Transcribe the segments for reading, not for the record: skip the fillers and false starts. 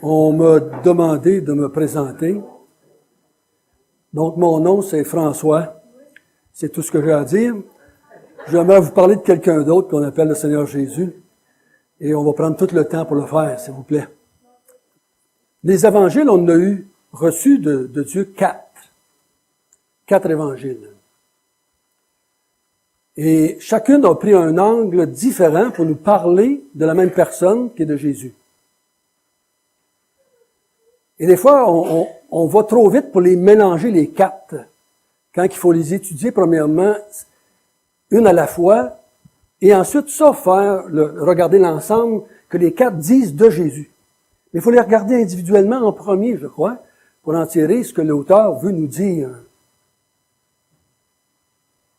On m'a demandé de me présenter. Donc, mon nom, c'est François. C'est tout ce que j'ai à dire. J'aimerais vous parler de quelqu'un d'autre qu'on appelle le Seigneur Jésus. Et on va prendre tout le temps pour le faire, s'il vous plaît. Les évangiles, on a eu reçu de Dieu 4. 4 évangiles. Et chacune a pris un angle différent pour nous parler de la même personne qui est de Jésus. Et des fois, on va trop vite pour les mélanger les 4. Quand il faut les étudier, premièrement, une à la fois, et ensuite regarder l'ensemble que les 4 disent de Jésus. Mais il faut les regarder individuellement en premier, je crois, pour en tirer ce que l'auteur veut nous dire.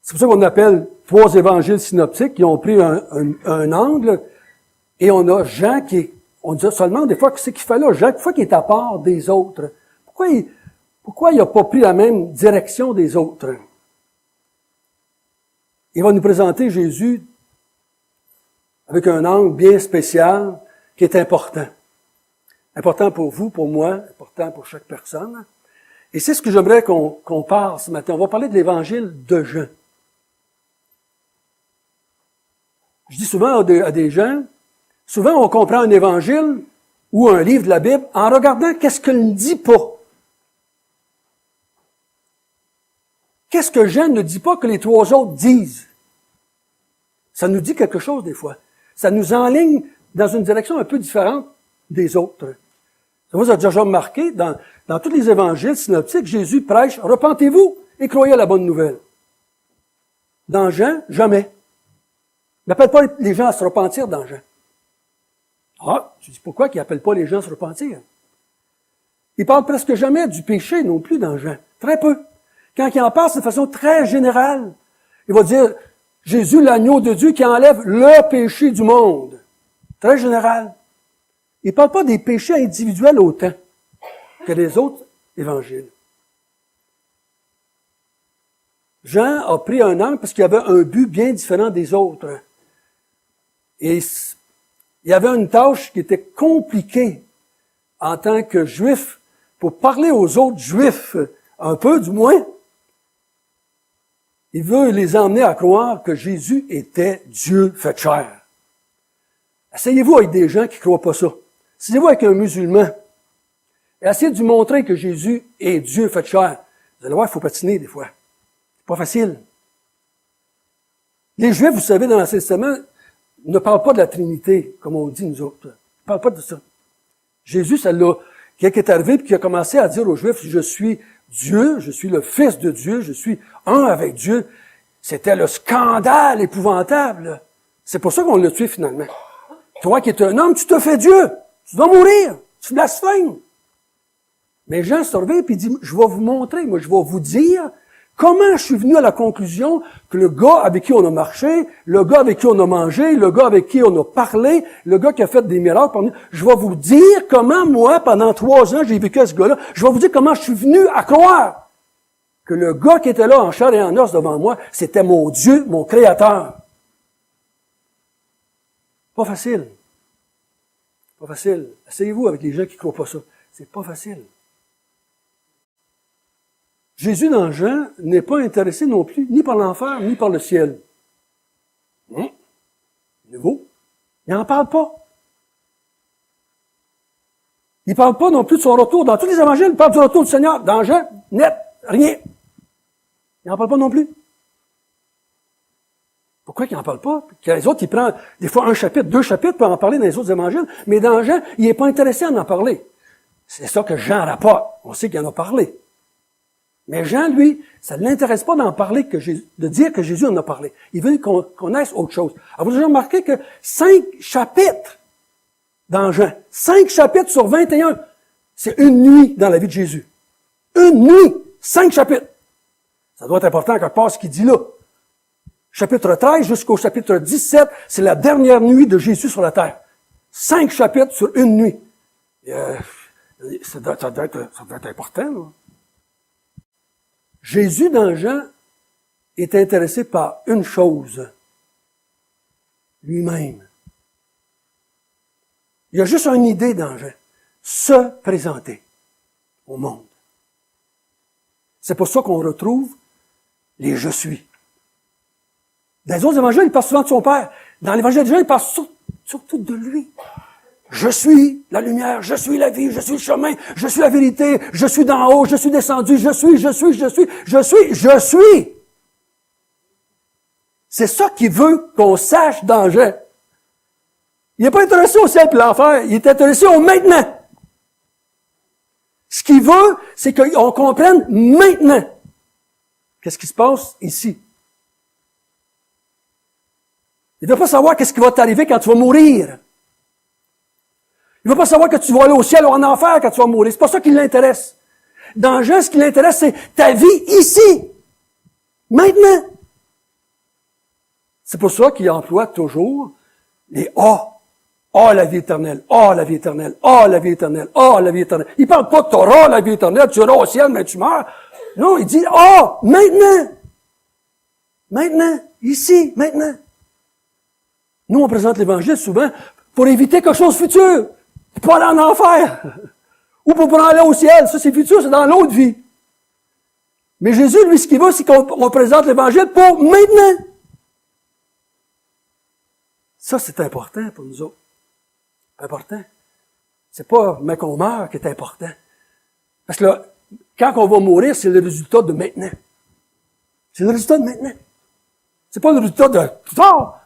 C'est pour ça qu'on appelle 3 évangiles synoptiques qui ont pris un angle, et on a Jean on dit seulement des fois que c'est qu'il fait là, Jean, fois qu'il est à part des autres. Pourquoi il n'a pas pris la même direction des autres? Il va nous présenter Jésus avec un angle bien spécial qui est important. Important pour vous, pour moi, important pour chaque personne. Et c'est ce que j'aimerais qu'on parle ce matin. On va parler de l'évangile de Jean. Je dis souvent à des gens, souvent on comprend un évangile ou un livre de la Bible en regardant qu'est-ce qu'il ne dit pas. Qu'est-ce que Jean ne dit pas que les 3 autres disent? Ça nous dit quelque chose des fois. Ça nous enligne dans une direction un peu différente des autres. Vous avez déjà remarqué, dans tous les évangiles synoptiques, Jésus prêche « Repentez-vous et croyez à la bonne nouvelle ». Dans Jean, jamais. Il n'appelle pas les gens à se repentir dans Jean. Ah, je dis pourquoi qu'il n'appelle pas les gens à se repentir? Il parle presque jamais du péché non plus dans Jean. Très peu. Quand il en parle, c'est de façon très générale. Il va dire Jésus, l'agneau de Dieu qui enlève le péché du monde. Très général. Il ne parle pas des péchés individuels autant que les autres évangiles. Jean a pris un angle parce qu'il y avait un but bien différent des autres. Et il y avait une tâche qui était compliquée en tant que juif, pour parler aux autres juifs, un peu du moins. Il veut les emmener à croire que Jésus était Dieu fait chair. Asseyez-vous avec des gens qui ne croient pas ça. Asseyez-vous avec un musulman. Et essayez de lui montrer que Jésus est Dieu fait chair. Vous allez voir, il faut patiner des fois. C'est pas facile. Les Juifs, vous savez, dans l'Ancien Testament, ne parlent pas de la Trinité, comme on dit nous autres. Ils ne parlent pas de ça. Jésus, qui est arrivé et qui a commencé à dire aux Juifs, je suis Dieu, je suis le Fils de Dieu, je suis un avec Dieu. C'était le scandale épouvantable. C'est pour ça qu'on l'a tué finalement. Toi qui es un homme, tu te fais Dieu. Tu dois mourir. Tu blasphèmes. Mais Jean se revient et dit, je vais vous montrer, je vais vous dire comment je suis venu à la conclusion que le gars avec qui on a marché, le gars avec qui on a mangé, le gars avec qui on a parlé, le gars qui a fait des miracles, je vais vous dire comment moi, pendant 3 ans, j'ai vécu avec ce gars-là, je vais vous dire comment je suis venu à croire que le gars qui était là en chair et en os devant moi, c'était mon Dieu, mon Créateur. Pas facile. Pas facile. Asseyez-vous avec les gens qui ne croient pas ça. C'est pas facile. Jésus dans Jean n'est pas intéressé non plus ni par l'enfer, ni par le ciel. Nouveau. Il n'en parle pas. Il ne parle pas non plus de son retour. Dans tous les évangiles, il parle du retour du Seigneur. Dans Jean, net, rien. Il n'en parle pas non plus. Pourquoi qu'il n'en parle pas? Que les autres, il prend des fois 1 chapitre, 2 chapitres pour en parler dans les autres évangiles, mais dans Jean, il n'est pas intéressé à en parler. C'est ça que Jean rapporte. On sait qu'il en a parlé. Mais Jean, lui, ça ne l'intéresse pas d'en parler, de dire que Jésus en a parlé. Il veut qu'on connaisse autre chose. Alors, vous avez remarqué que 5 chapitres dans Jean, 5 chapitres sur 21, c'est une nuit dans la vie de Jésus. Une nuit, 5 chapitres. Ça doit être important quelque part ce qu'il dit là. Chapitre 13 jusqu'au chapitre 17, c'est la dernière nuit de Jésus sur la terre. 5 chapitres sur une nuit. Ça doit être important, là. Jésus, dans Jean, est intéressé par une chose. Lui-même. Il y a juste une idée dans Jean. se présenter au monde. C'est pour ça qu'on retrouve les « je suis ». Dans les autres évangiles, il parle souvent de son Père. Dans l'évangile de Jean, il parle surtout de lui. Je suis la lumière, je suis la vie, je suis le chemin, je suis la vérité, je suis d'en haut, je suis descendu, je suis. C'est ça qu'il veut qu'on sache dans Jean. Il n'est pas intéressé au ciel et l'enfer, il est intéressé au maintenant. Ce qu'il veut, c'est qu'on comprenne maintenant qu'est-ce qui se passe ici. Il ne veut pas savoir qu'est-ce qui va t'arriver quand tu vas mourir. Il ne veut pas savoir que tu vas aller au ciel ou en enfer quand tu vas mourir. C'est pas ça qui l'intéresse. Dans Jean, ce qui l'intéresse, c'est ta vie ici. Maintenant. C'est pour ça qu'il emploie toujours les « A ». « Ah, la vie éternelle, ah, la vie éternelle, ah, la vie éternelle, ah, la vie éternelle ». Il parle pas que tu auras la vie éternelle, tu iras au ciel, mais tu meurs. Non, il dit « Ah, maintenant ». Maintenant, ici, maintenant. Nous, on présente l'Évangile souvent pour éviter quelque chose de futur. Pour aller en enfer. Ou pour aller au ciel. Ça, c'est futur, c'est dans l'autre vie. Mais Jésus, lui, ce qu'il veut, c'est qu'on présente l'Évangile pour maintenant. Ça, c'est important pour nous autres. Important. C'est pas mais qu'on meurt qui est important. Parce que là, quand on va mourir, c'est le résultat de maintenant. C'est le résultat de maintenant. C'est pas le résultat de plus tard.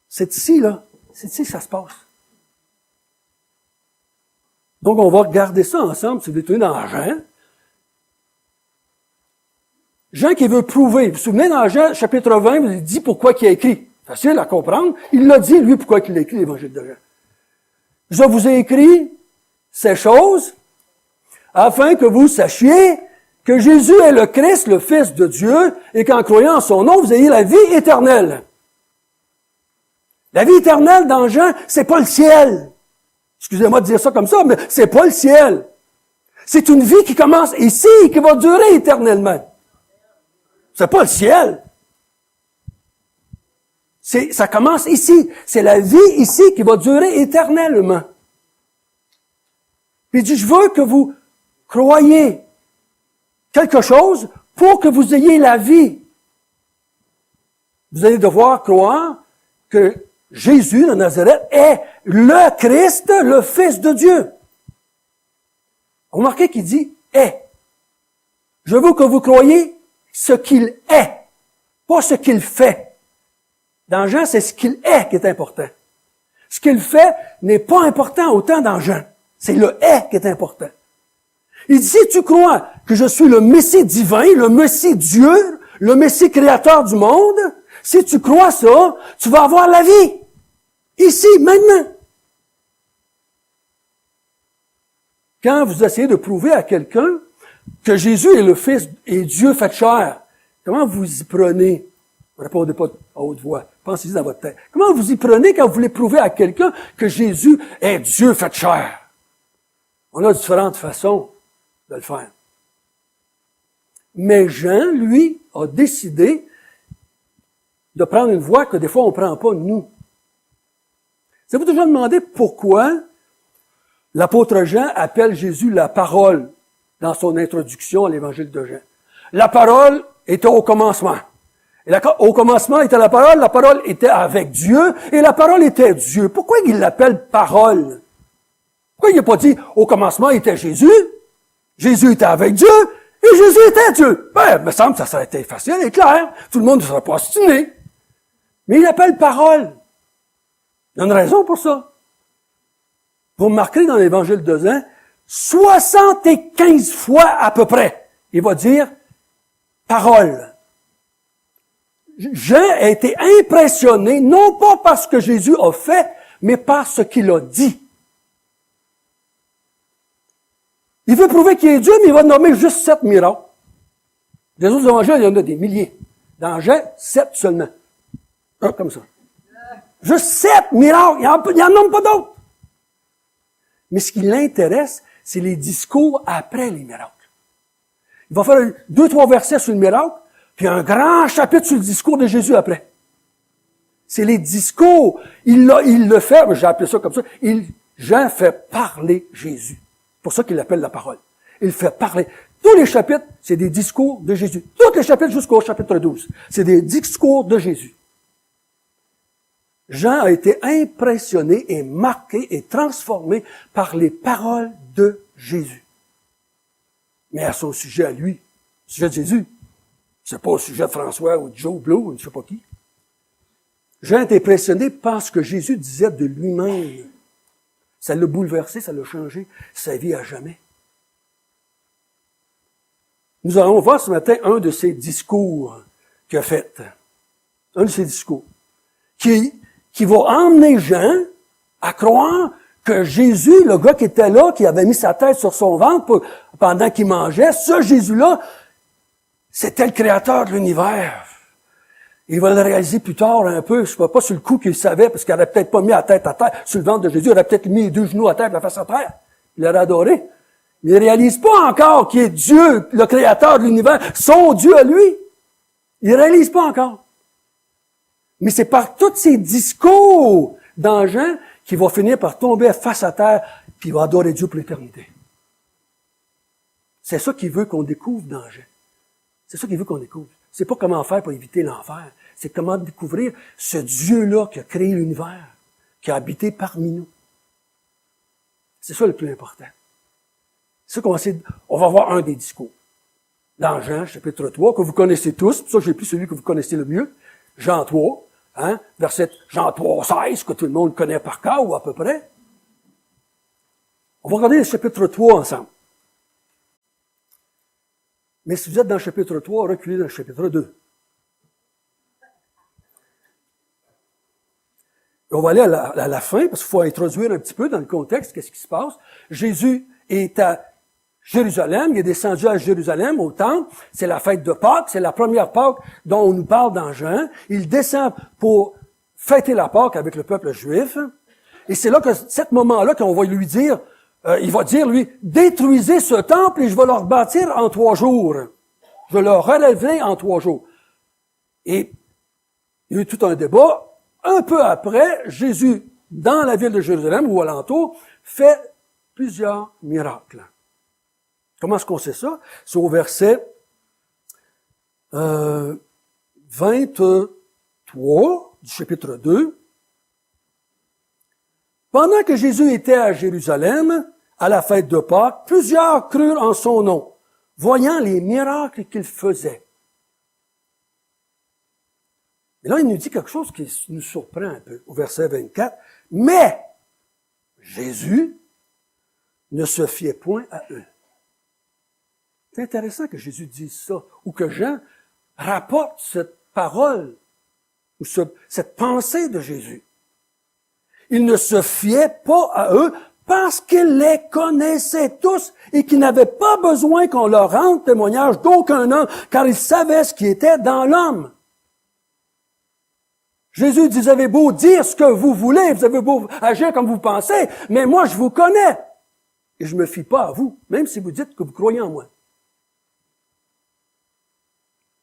C'est ici, là. C'est ici que ça se passe. Donc, on va regarder ça ensemble, si vous voulez, dans Jean. Jean qui veut prouver. Vous vous souvenez, dans Jean, chapitre 20, il dit pourquoi il a écrit. Facile à comprendre. Il l'a dit, lui, pourquoi il a écrit l'Évangile de Jean. Je vous ai écrit ces choses afin que vous sachiez que Jésus est le Christ, le Fils de Dieu, et qu'en croyant en son nom, vous ayez la vie éternelle. La vie éternelle dans Jean, c'est pas le ciel. Excusez-moi de dire ça comme ça, mais c'est pas le ciel. C'est une vie qui commence ici et qui va durer éternellement. C'est pas le ciel. Ça commence ici. C'est la vie ici qui va durer éternellement. Puis il dit, je veux que vous croyiez quelque chose pour que vous ayez la vie. Vous allez devoir croire que Jésus de Nazareth est le Christ, le Fils de Dieu. Remarquez qu'il dit « est ». Je veux que vous croyiez ce qu'il est, pas ce qu'il fait. Dans Jean, c'est ce qu'il est qui est important. Ce qu'il fait n'est pas important autant dans Jean. C'est le « est » qui est important. Il dit, si tu crois que je suis le Messie divin, le Messie Dieu, le Messie créateur du monde, si tu crois ça, tu vas avoir la vie. Ici, maintenant. Quand vous essayez de prouver à quelqu'un que Jésus est le Fils et Dieu fait chair, comment vous y prenez? Ne répondez pas à haute voix. Pensez-y dans votre tête. Comment vous y prenez quand vous voulez prouver à quelqu'un que Jésus est Dieu fait chair? On a différentes façons de le faire. Mais Jean, lui, a décidé de prendre une voie que des fois on ne prend pas nous. Vous avez déjà demandé pourquoi l'apôtre Jean appelle Jésus la parole dans son introduction à l'évangile de Jean. La parole était au commencement. Et au commencement était la parole était avec Dieu, et la parole était Dieu. Pourquoi il l'appelle parole? Pourquoi il n'a pas dit au commencement était Jésus, Jésus était avec Dieu, et Jésus était Dieu? Ben, il me semble que ça serait été facile et clair. Tout le monde ne serait pas obstiné. Mais il l'appelle parole. Il y a une raison pour ça. Vous remarquerez dans l'évangile de Jean, 75 fois à peu près, il va dire parole. Jean a été impressionné, non pas par ce que Jésus a fait, mais par ce qu'il a dit. Il veut prouver qu'il est Dieu, mais il va nommer juste 7 miracles. Les autres évangiles, il y en a des milliers. Dans Jean, 7 seulement. Un comme ça. Juste 7 miracles. Il n'y en nomme pas d'autres. Mais ce qui l'intéresse, c'est les discours après les miracles. Il va faire 2-3 versets sur le miracle, puis un grand chapitre sur le discours de Jésus après. C'est les discours. Il le fait, j'ai appelé ça comme ça, Jean fait parler Jésus. C'est pour ça qu'il l'appelle la parole. Il fait parler. Tous les chapitres, c'est des discours de Jésus. Tous les chapitres jusqu'au chapitre 12, c'est des discours de Jésus. Jean a été impressionné et marqué et transformé par les paroles de Jésus. Mais à son sujet à lui, au sujet de Jésus, c'est pas au sujet de François ou de Joe Blow ou je sais pas qui. Jean est impressionné par ce que Jésus disait de lui-même. Ça l'a bouleversé, ça l'a changé sa vie à jamais. Nous allons voir ce matin un de ses discours qu'il a fait. Un de ses discours. Qui va emmener Jean à croire que Jésus, le gars qui était là, qui avait mis sa tête sur son ventre pendant qu'il mangeait, ce Jésus-là, c'était le créateur de l'univers. Il va le réaliser plus tard un peu, je ne sais pas sur le coup qu'il savait, parce qu'il n'aurait peut-être pas mis la tête à terre sur le ventre de Jésus, il aurait peut-être mis les deux genoux à terre, la face à terre. Il l'aurait adoré. Mais il ne réalise pas encore qu'il est Dieu, le créateur de l'univers, son Dieu à lui. Il ne réalise pas encore. Mais c'est par tous ces discours dans Jean qu'il va finir par tomber face à terre, puis il va adorer Dieu pour l'éternité. C'est ça qu'il veut qu'on découvre dans Jean. C'est ça qu'il veut qu'on découvre. C'est pas comment faire pour éviter l'enfer. C'est comment découvrir ce Dieu-là qui a créé l'univers, qui a habité parmi nous. C'est ça le plus important. C'est ça on va voir un des discours. Dans Jean, chapitre 3, que vous connaissez tous, c'est pour ça que j'ai pris celui que vous connaissez le mieux. Jean 3, verset Jean 3, 16, que tout le monde connaît par cœur ou à peu près. On va regarder le chapitre 3 ensemble. Mais si vous êtes dans le chapitre 3, reculez dans le chapitre 2. Et on va aller à la fin, parce qu'il faut introduire un petit peu dans le contexte, qu'est-ce qui se passe. Jésus est à Jérusalem, il est descendu à Jérusalem, au temple. C'est la fête de Pâques, c'est la première Pâques dont on nous parle dans Jean. Il descend pour fêter la Pâques avec le peuple juif. Et c'est là que, cet moment-là, qu'on va lui dire, il va dire, lui, détruisez ce temple et je vais le rebâtir en 3 jours. Je vais le relèverai en 3 jours. Et il y a eu tout un débat. Un peu après, Jésus, dans la ville de Jérusalem ou alentour, fait plusieurs miracles. Comment est-ce qu'on sait ça? C'est au verset 23 du chapitre 2. Pendant que Jésus était à Jérusalem, à la fête de Pâques, plusieurs crurent en son nom, voyant les miracles qu'il faisait. Et là, il nous dit quelque chose qui nous surprend un peu, au verset 24. Mais Jésus ne se fiait point à eux. C'est intéressant que Jésus dise ça, ou que Jean rapporte cette parole, ou cette pensée de Jésus. Il ne se fiait pas à eux parce qu'il les connaissait tous et qu'il n'avait pas besoin qu'on leur rende témoignage d'aucun homme, car il savait ce qui était dans l'homme. Jésus dit, vous avez beau dire ce que vous voulez, vous avez beau agir comme vous pensez, mais moi je vous connais. Et je me fie pas à vous, même si vous dites que vous croyez en moi.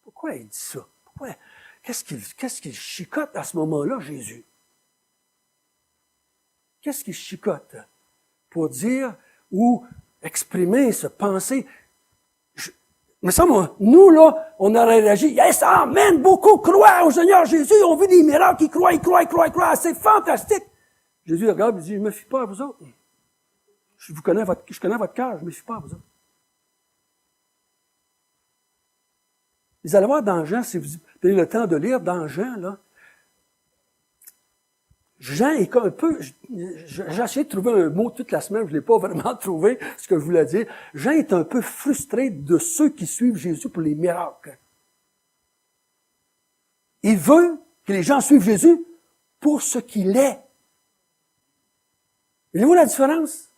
Pourquoi il dit ça? Pourquoi? Qu'est-ce qu'il chicote à ce moment-là, Jésus? Qu'est-ce qu'il chicote pour dire ou exprimer ce pensée? Mais ça, nous, là, on aurait réagi, yes, amen, beaucoup croient au Seigneur Jésus, on vu des miracles, ils croient, c'est fantastique. Jésus regarde et dit, je me fie pas à vous autres. Je connais votre cœur, je me fie pas à vous autres. Vous allez voir dans Jean, si vous avez le temps de lire dans Jean, là, Jean est un peu, j'ai essayé de trouver un mot toute la semaine, je ne l'ai pas vraiment trouvé, ce que je voulais dire. Jean est un peu frustré de ceux qui suivent Jésus pour les miracles. Il veut que les gens suivent Jésus pour ce qu'il est. Voyez-vous la différence?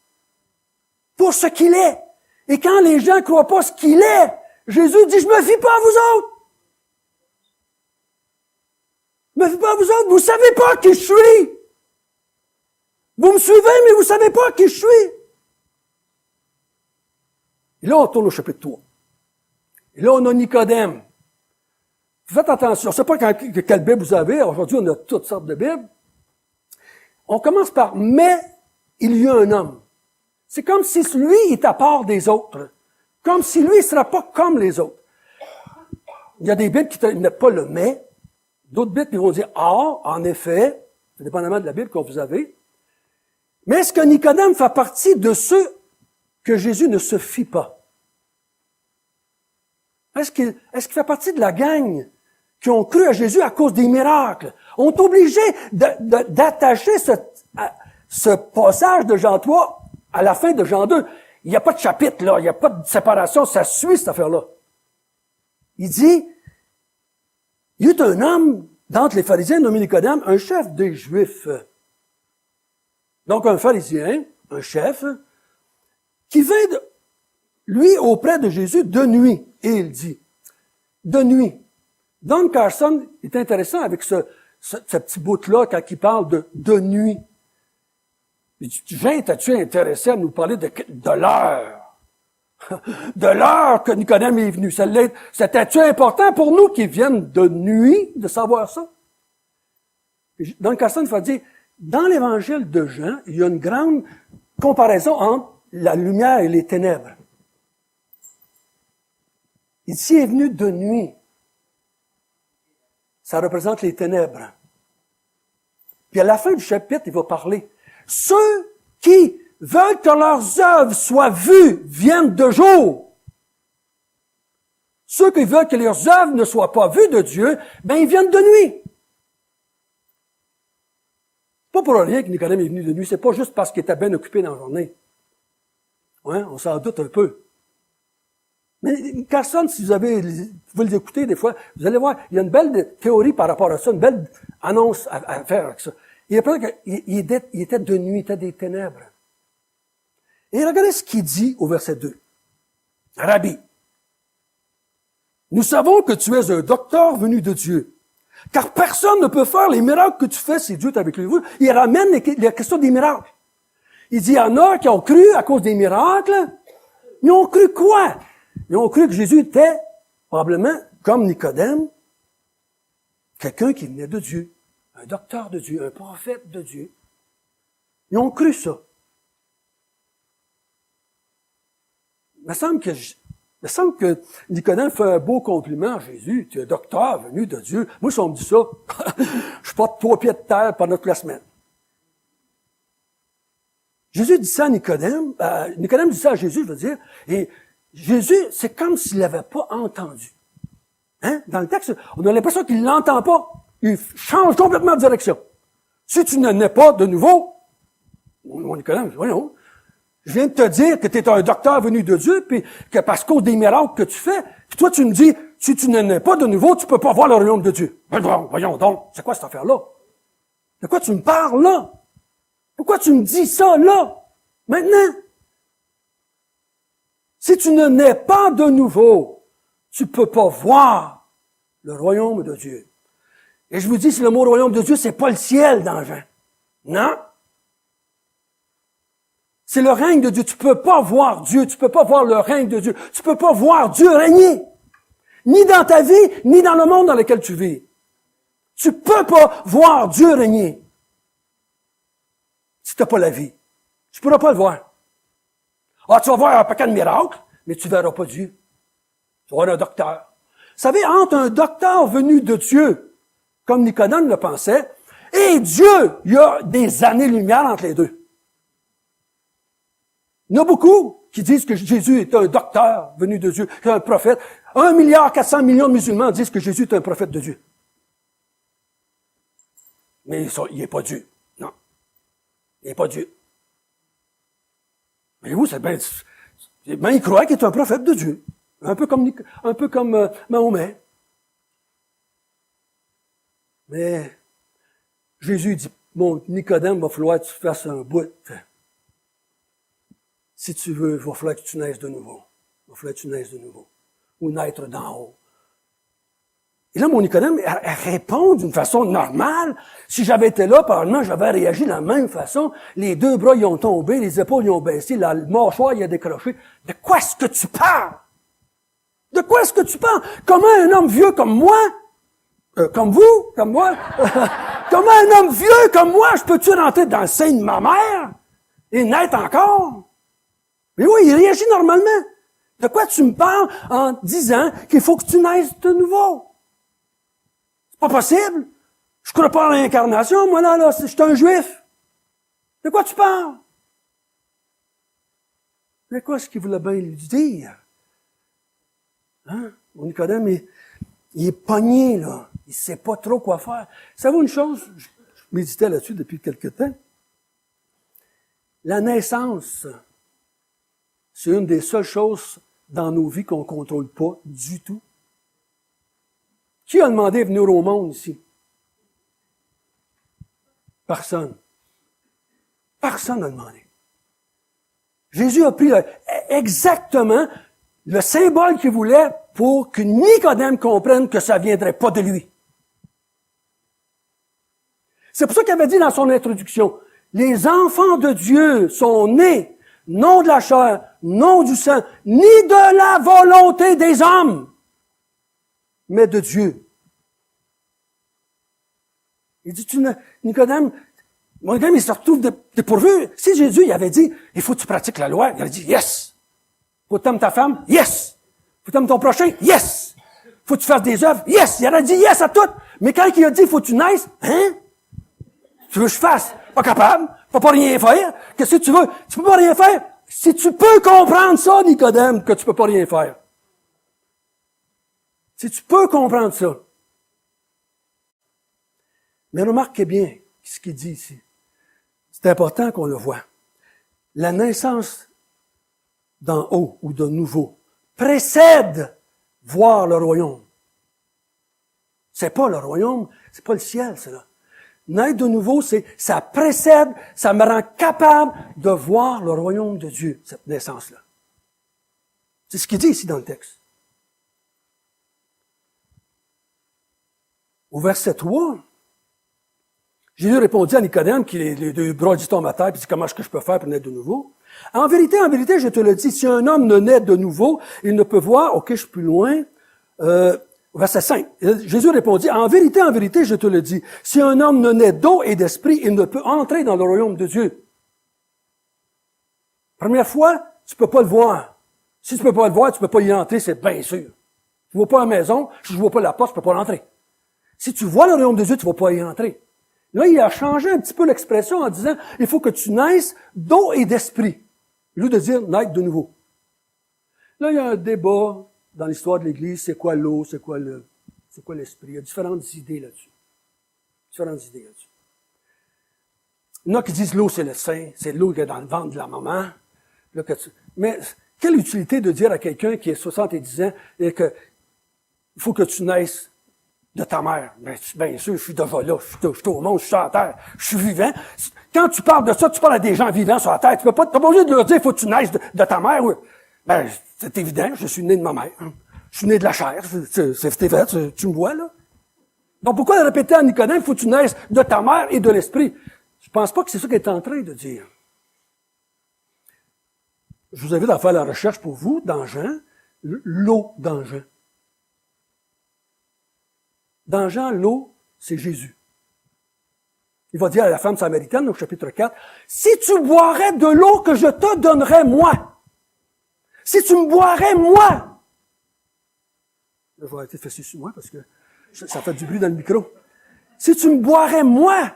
Pour ce qu'il est. Et quand les gens ne croient pas ce qu'il est, Jésus dit, je me fie pas à vous autres. Je me fie pas à vous autres. Vous savez pas qui je suis. Vous me suivez, mais vous savez pas qui je suis. Et là, on tourne au chapitre 3. Et là, on a Nicodème. Faites attention. Je ne sais pas quelle Bible vous avez. Aujourd'hui, on a toutes sortes de Bibles. On commence par « mais il y a un homme. C'est comme si lui est à part des autres. Comme si lui ne serait pas comme les autres. Il y a des Bibles qui ne mettent pas le « mais ». D'autres Bibles qui vont dire « ah, en effet », dépendamment de la Bible que vous avez. Mais est-ce que Nicodème fait partie de ceux que Jésus ne se fie pas? Est-ce qu'il fait partie de la gang qui ont cru à Jésus à cause des miracles? On est obligé d'attacher ce passage de Jean 3 à la fin de Jean 2. Il n'y a pas de chapitre, là. Il n'y a pas de séparation. Ça suit, cette affaire-là. Il dit, il y eut un homme d'entre les pharisiens nommé Nicodème, un chef des Juifs. Donc, un pharisien, un chef, qui vint, lui, auprès de Jésus de nuit. Et il dit, de nuit. Don Carson est intéressant avec ce petit bout-là quand il parle de nuit. Il dit, Jean, t'as-tu intéressé à nous parler de l'heure? De l'heure que Nicodème est venu. C'était-tu important pour nous qu'ils viennent de nuit de savoir ça? Don Carson va dire, dans l'évangile de Jean, il y a une grande comparaison entre la lumière et les ténèbres. Ici est venu de nuit. Ça représente les ténèbres. Puis à la fin du chapitre, il va parler. Ceux qui veulent que leurs œuvres soient vues viennent de jour. Ceux qui veulent que leurs œuvres ne soient pas vues de Dieu, ben ils viennent de nuit. Pas pour rien que Nicodème est venu de nuit. C'est pas juste parce qu'il était bien occupé dans la journée. Ouais, on s'en doute un peu. Mais Carson, si vous pouvez l'écouter des fois, vous allez voir, il y a une belle théorie par rapport à ça, une belle annonce à faire avec ça. Il appelle qu'il était de nuit, il était des ténèbres. Et regardez ce qu'il dit au verset 2. Rabbi, nous savons que tu es un docteur venu de Dieu, car personne ne peut faire les miracles que tu fais si Dieu est avec lui. Il ramène la question des miracles. Il dit, il y en a qui ont cru à cause des miracles. Ils ont cru quoi? Ils ont cru que Jésus était, probablement, comme Nicodème, quelqu'un qui venait de Dieu, un docteur de Dieu, un prophète de Dieu. Ils ont cru ça. Il me semble que Nicodème fait un beau compliment à Jésus. Tu es un docteur venu de Dieu. Moi, si on me dit ça, je suis pas de 3 pieds de terre pendant toute la semaine. Jésus dit ça à Nicodème. Nicodème dit ça à Jésus, je veux dire. Et Jésus, c'est comme s'il l'avait pas entendu. Hein? Dans le texte, on a l'impression qu'il l'entend pas. Il change complètement de direction. Si tu ne nais pas de nouveau, mon Nicodème, voyons, je viens de te dire que tu es un docteur venu de Dieu, puis que parce qu'au des miracles que tu fais, puis toi tu me dis, si tu ne nais pas de nouveau, tu peux pas voir le royaume de Dieu. Voyons donc, c'est quoi cette affaire-là? De quoi tu me parles là? Pourquoi tu me dis ça là? Maintenant? Si tu ne nais pas de nouveau, tu peux pas voir le royaume de Dieu. Et je vous dis, si le mot royaume de Dieu, c'est pas le ciel dans Jean. Non. C'est le règne de Dieu. Tu peux pas voir Dieu. Tu peux pas voir le règne de Dieu. Tu peux pas voir Dieu régner. Ni dans ta vie, ni dans le monde dans lequel tu vis. Tu peux pas voir Dieu régner. Si t'as pas la vie. Tu pourras pas le voir. Ah, tu vas voir un paquet de miracles, mais tu verras pas Dieu. Tu vas voir un docteur. Vous savez, entre un docteur venu de Dieu, comme Nicodème le pensait, et Dieu, il y a des années-lumière entre les deux. Il y en a beaucoup qui disent que Jésus est un docteur venu de Dieu, un prophète. 1,4 milliard de musulmans disent que Jésus est un prophète de Dieu. Mais il n'est pas Dieu. Non. Il n'est pas Dieu. Mais vous, c'est bien, il croit qu'il est un prophète de Dieu. Un peu comme Mahomet. Mais Jésus dit, mon Nicodème, il va falloir que tu fasses un bout. Si tu veux, il va falloir que tu naisses de nouveau. Il va falloir que tu naisses de nouveau. Ou naître d'en haut. Et là, mon Nicodème, elle répond d'une façon normale. Si j'avais été là, probablement, j'avais réagi de la même façon. Les 2 bras, ils ont tombé, les épaules, ils ont baissé, la mâchoire, il a décroché. De quoi est-ce que tu parles? De quoi est-ce que tu parles? Comment un homme vieux comme moi, comme vous, comme moi, comment un homme vieux comme moi, je peux-tu rentrer dans le sein de ma mère? Et naître encore? Mais oui, il réagit normalement. De quoi tu me parles en disant qu'il faut que tu naisses de nouveau? C'est pas possible. Je crois pas à l'incarnation, moi là, je suis un juif. De quoi tu parles? Mais quoi, ce qu'il voulait bien lui dire? Hein? Mon Nicodème, il est pogné, là. Il sait pas trop quoi faire. Savez-vous une chose? Je méditais là-dessus depuis quelque temps. La naissance, c'est une des seules choses dans nos vies qu'on ne contrôle pas du tout. Qui a demandé de venir au monde ici? Personne. Personne n'a demandé. Jésus a pris exactement le symbole qu'il voulait pour que Nicodème comprenne que ça ne viendrait pas de lui. C'est pour ça qu'il avait dit dans son introduction, les enfants de Dieu sont nés, non de la chair, non du sang, ni de la volonté des hommes, mais de Dieu. Il dit, Nicodème, il se retrouve dépourvu. Si Jésus, il avait dit, il faut que tu pratiques la loi, il avait dit, yes. Faut que tu aimes ta femme, yes. Faut que tu aimes ton prochain, yes. Faut que tu fasses des œuvres, yes. Il aurait dit yes à tout. Mais quand il a dit, faut que tu naisses, hein? Tu veux que je fasse? Pas capable. Pas rien faire. Qu'est-ce que tu veux? Tu peux pas rien faire? Si tu peux comprendre ça, Nicodème, que tu peux pas rien faire. Si tu peux comprendre ça. Mais remarquez bien ce qu'il dit ici. C'est important qu'on le voit. La naissance d'en haut ou de nouveau précède voir le royaume. C'est pas le royaume, c'est pas le ciel, c'est là. Naître de nouveau, ça précède, ça me rend capable de voir le royaume de Dieu, cette naissance-là. C'est ce qu'il dit ici dans le texte. Au verset 3, Jésus répondit à Nicodème, qui les deux bras du tombe à terre, puis dit, comment est-ce que je peux faire pour naître de nouveau? En vérité, je te le dis, si un homme ne naît de nouveau, il ne peut voir, ok, je suis plus loin, verset 5. Jésus répondit, en vérité, je te le dis, si un homme ne naît d'eau et d'esprit, il ne peut entrer dans le royaume de Dieu. Première fois, tu peux pas le voir. Si tu peux pas le voir, tu peux pas y entrer, c'est bien sûr. Tu vois pas la maison, si je vois pas la porte, je peux pas l'entrer. Si tu vois le royaume de Dieu, tu vas pas y entrer. Là, il a changé un petit peu l'expression en disant, il faut que tu naisses d'eau et d'esprit. Au lieu de dire naître de nouveau. Là, il y a un débat dans l'histoire de l'Église, c'est quoi l'eau, c'est quoi l'esprit. Il y a différentes idées là-dessus. Il y en a qui disent l'eau, c'est le sein, c'est l'eau qui est dans le ventre de la maman. Là, mais quelle utilité de dire à quelqu'un qui est 70 ans et que il faut que tu naisses de ta mère? Bien sûr, je suis déjà là, je suis au monde, je suis sur la terre, je suis vivant. Quand tu parles de ça, tu parles à des gens vivants sur la terre. Tu n'as pas obligé de leur dire, il faut que tu naisses de ta mère. Oui. Ben, c'est évident, je suis né de ma mère. Je suis né de la chair, c'est vrai, tu me vois, là. Donc, pourquoi le répéter à Nicodème, il faut que tu naisses de ta mère et de l'esprit? Je pense pas que c'est ça qu'il est en train de dire. Je vous invite à faire la recherche pour vous, dans Jean, l'eau dans Jean. Dans Jean, l'eau, c'est Jésus. Il va dire à la femme samaritaine, au chapitre 4, « Si tu boirais de l'eau que je te donnerais, moi, si tu me boirais, moi, je vais arrêter de fesser sur moi parce que ça fait du bruit dans le micro. Si tu me boirais, moi,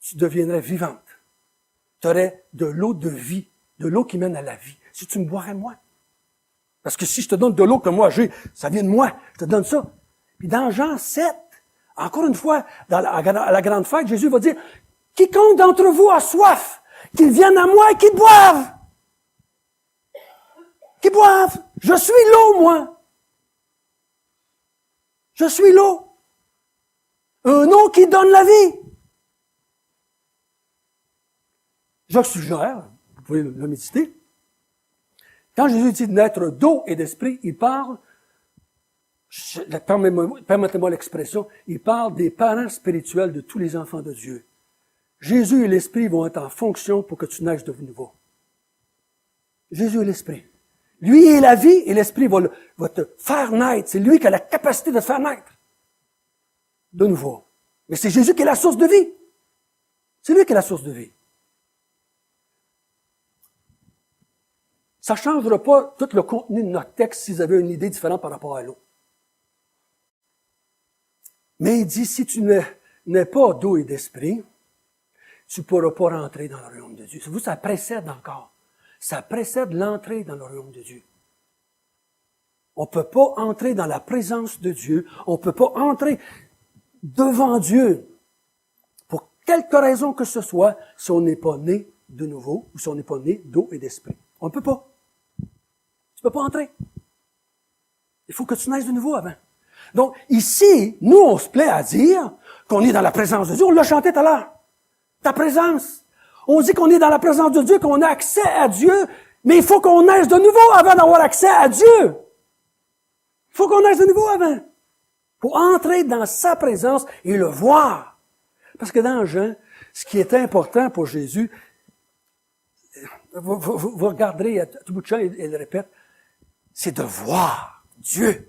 tu deviendrais vivante. Tu aurais de l'eau de vie, de l'eau qui mène à la vie. Si tu me boirais, moi. Parce que si je te donne de l'eau que moi j'ai, ça vient de moi, je te donne ça. Puis dans Jean 7, encore une fois, à la grande fête, Jésus va dire, « Quiconque d'entre vous a soif, qu'il vienne à moi et qu'il boive. » Qu'ils boivent. Je suis l'eau, moi. Je suis l'eau. Un eau qui donne la vie. Je suggère, vous pouvez le méditer, quand Jésus dit naître d'eau et d'esprit, il parle, permettez-moi l'expression, il parle des parents spirituels de tous les enfants de Dieu. Jésus et l'esprit vont être en fonction pour que tu naisses de nouveau. Jésus et l'esprit. Lui est la vie et l'esprit va te faire naître. C'est lui qui a la capacité de te faire naître. De nouveau. Mais c'est Jésus qui est la source de vie. C'est lui qui est la source de vie. Ça ne changera pas tout le contenu de notre texte si vous avez une idée différente par rapport à l'autre. Mais il dit, si tu n'es pas d'eau et d'esprit, tu ne pourras pas rentrer dans le royaume de Dieu. Vous, ça précède encore. Ça précède l'entrée dans le royaume de Dieu. On ne peut pas entrer dans la présence de Dieu. On ne peut pas entrer devant Dieu pour quelque raison que ce soit si on n'est pas né de nouveau ou si on n'est pas né d'eau et d'esprit. On ne peut pas. Tu ne peux pas entrer. Il faut que tu naisses de nouveau avant. Donc, ici, nous, on se plaît à dire qu'on est dans la présence de Dieu. On l'a chanté tout à l'heure. Ta présence. On dit qu'on est dans la présence de Dieu, qu'on a accès à Dieu, mais il faut qu'on naisse de nouveau avant d'avoir accès à Dieu. Il faut qu'on naisse de nouveau avant. Pour entrer dans sa présence et le voir. Parce que dans Jean, ce qui est important pour Jésus, vous regarderez à tout bout de champ, il le répète, c'est de voir Dieu.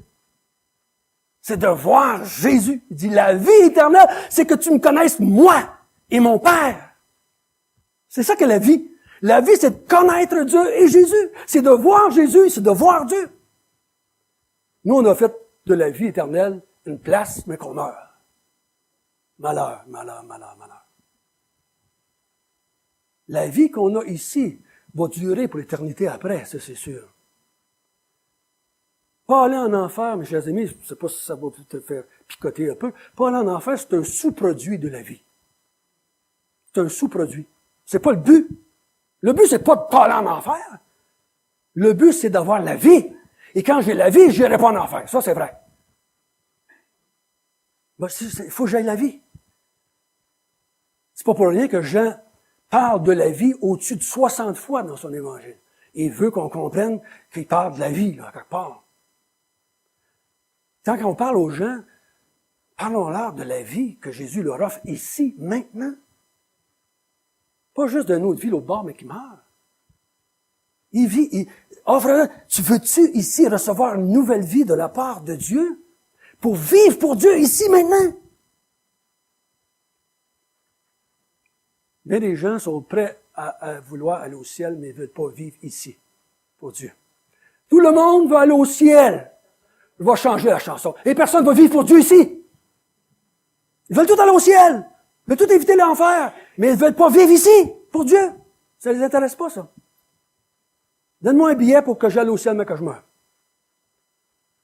C'est de voir Jésus. Il dit, la vie éternelle, c'est que tu me connaisses moi et mon Père. C'est ça que la vie. La vie, c'est de connaître Dieu et Jésus. C'est de voir Jésus, c'est de voir Dieu. Nous, on a fait de la vie éternelle une place, mais qu'on meurt. Malheur, malheur, malheur, malheur. La vie qu'on a ici va durer pour l'éternité après, ça c'est sûr. Pas aller en enfer, mes chers amis, je ne sais pas si ça va te faire picoter un peu, pas aller en enfer, c'est un sous-produit de la vie. C'est un sous-produit. C'est pas le but. Le but, c'est pas de pas aller en enfer. Le but, c'est d'avoir la vie. Et quand j'ai la vie, je n'irai pas en enfer. Ça, c'est vrai. Ben, il faut que j'aille la vie. C'est pas pour rien que Jean parle de la vie au-dessus de 60 fois dans son évangile. Il veut qu'on comprenne qu'il parle de la vie, là, quelque part. Quand on parle aux gens, parlons-leur de la vie que Jésus leur offre ici, maintenant. Pas juste d'un autre vie, l'autre bord, mais qui meurt. Il vit, offre, tu veux-tu ici recevoir une nouvelle vie de la part de Dieu? Pour vivre pour Dieu ici, maintenant? Bien des gens sont prêts à vouloir aller au ciel, mais ils ne veulent pas vivre ici, pour Dieu. Tout le monde veut aller au ciel. Je vais changer la chanson. Et personne ne va vivre pour Dieu ici. Ils veulent tout aller au ciel. Ils veulent tout éviter l'enfer. Mais ils ne veulent pas vivre ici, pour Dieu. Ça ne les intéresse pas, ça. Donne-moi un billet pour que j'aille au ciel, mais que je meure.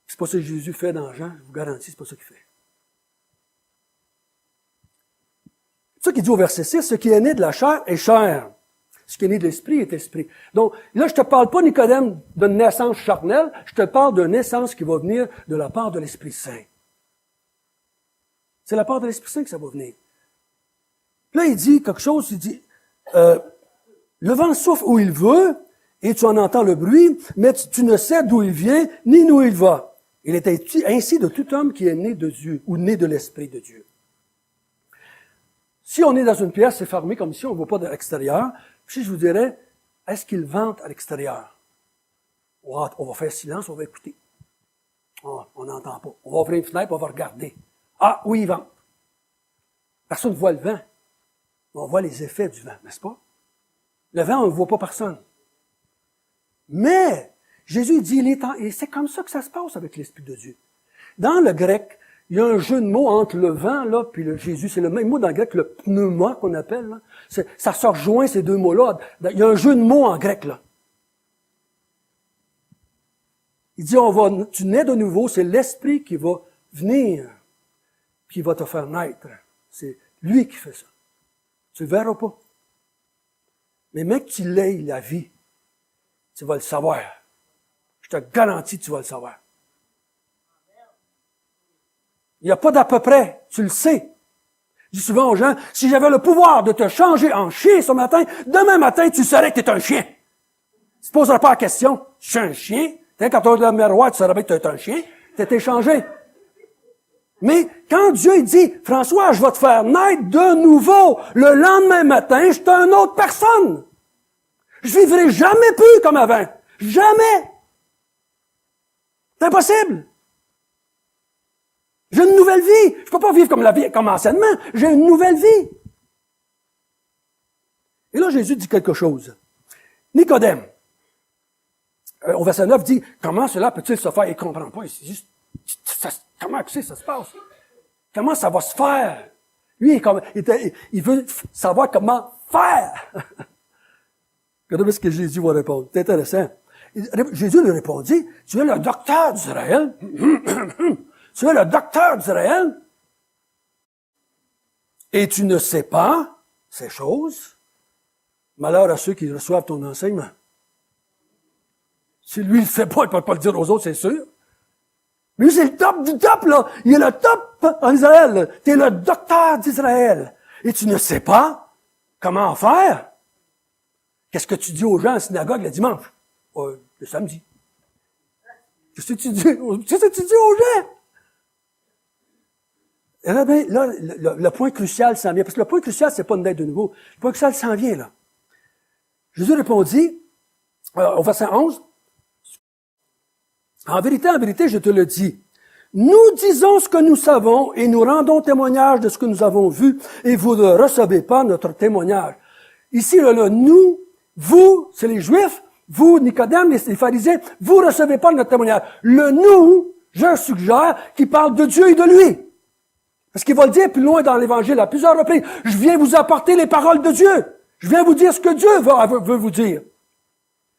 C'est pas ça que Jésus fait dans Jean, je vous garantis, c'est pas ça qu'il fait. C'est ça qu'il dit au verset 6, ce qui est né de la chair est chair. Ce qui est né de l'esprit est esprit. Donc, là, je te parle pas, Nicodème, d'une naissance charnelle, je te parle d'une naissance qui va venir de la part de l'Esprit Saint. C'est la part de l'Esprit Saint que ça va venir. Là, il dit quelque chose, il dit, le vent souffle où il veut, et tu en entends le bruit, mais tu ne sais d'où il vient, ni d'où il va. Il est ainsi de tout homme qui est né de Dieu, ou né de l'Esprit de Dieu. Si on est dans une pièce, c'est fermé comme ici, on ne voit pas de l'extérieur. Puis je vous dirais, est-ce qu'il vente à l'extérieur? On va faire silence, on va écouter. On n'entend pas. On va ouvrir une fenêtre, on va regarder. Ah, oui, il vente. Personne ne voit le vent. On voit les effets du vent, n'est-ce pas? Le vent, on ne voit pas personne. Mais, Jésus dit, et c'est comme ça que ça se passe avec l'Esprit de Dieu. Dans le grec, il y a un jeu de mots entre le vent, là, puis le Jésus. C'est le même mot dans le grec, le pneuma qu'on appelle, là. Ça se rejoint, ces deux mots-là. Il y a un jeu de mots en grec, là. Il dit, tu nais de nouveau, c'est l'Esprit qui va venir, qui va te faire naître. C'est lui qui fait ça. Tu le verras pas. Mais mec, tu l'aies la vie, tu vas le savoir. Je te garantis que tu vas le savoir. Il n'y a pas d'à peu près, tu le sais. Je dis souvent aux gens, si j'avais le pouvoir de te changer en chien ce matin, demain matin, tu saurais que tu es un chien. Tu ne te poseras pas la question, je suis un chien. Quand tu as le miroir, tu saurais bien que tu es un chien. Tu été changé. Mais quand Dieu il dit, François, je vais te faire naître de nouveau, le lendemain matin, je suis une autre personne. Je vivrai jamais plus comme avant. Jamais. C'est impossible. J'ai une nouvelle vie. Je peux pas vivre comme la vie, comme anciennement. J'ai une nouvelle vie. Et là, Jésus dit quelque chose. Nicodème, Au verset 9 dit, comment cela peut-il se faire? Il comprend pas. Il dit juste, comment que ça se passe? Comment ça va se faire? Lui, il veut savoir comment faire. Regardez ce que Jésus va répondre. C'est intéressant. Jésus lui répondit, tu es le docteur d'Israël. Tu es le docteur d'Israël. Et tu ne sais pas ces choses. Malheur à ceux qui reçoivent ton enseignement. Si lui, il ne le sait pas, il ne peut pas le dire aux autres, c'est sûr. Lui, c'est le top du top, là. Il est le top en Israël. Tu es le docteur d'Israël. Et tu ne sais pas comment faire. Qu'est-ce que tu dis aux gens en synagogue le dimanche? Le samedi. Qu'est-ce que tu dis aux gens? Et là, le point crucial s'en vient. Parce que le point crucial, c'est pas une dette de nouveau. Le point crucial s'en vient, là. Jésus répondit, au verset 11, en vérité, je te le dis, nous disons ce que nous savons et nous rendons témoignage de ce que nous avons vu et vous ne recevez pas notre témoignage. Ici, le nous, vous, c'est les Juifs, vous, Nicodème, les pharisiens, vous recevez pas notre témoignage. Le nous, je suggère qu'il parle de Dieu et de lui. Parce qu'il va le dire plus loin dans l'Évangile à plusieurs reprises. Je viens vous apporter les paroles de Dieu. Je viens vous dire ce que Dieu veut vous dire.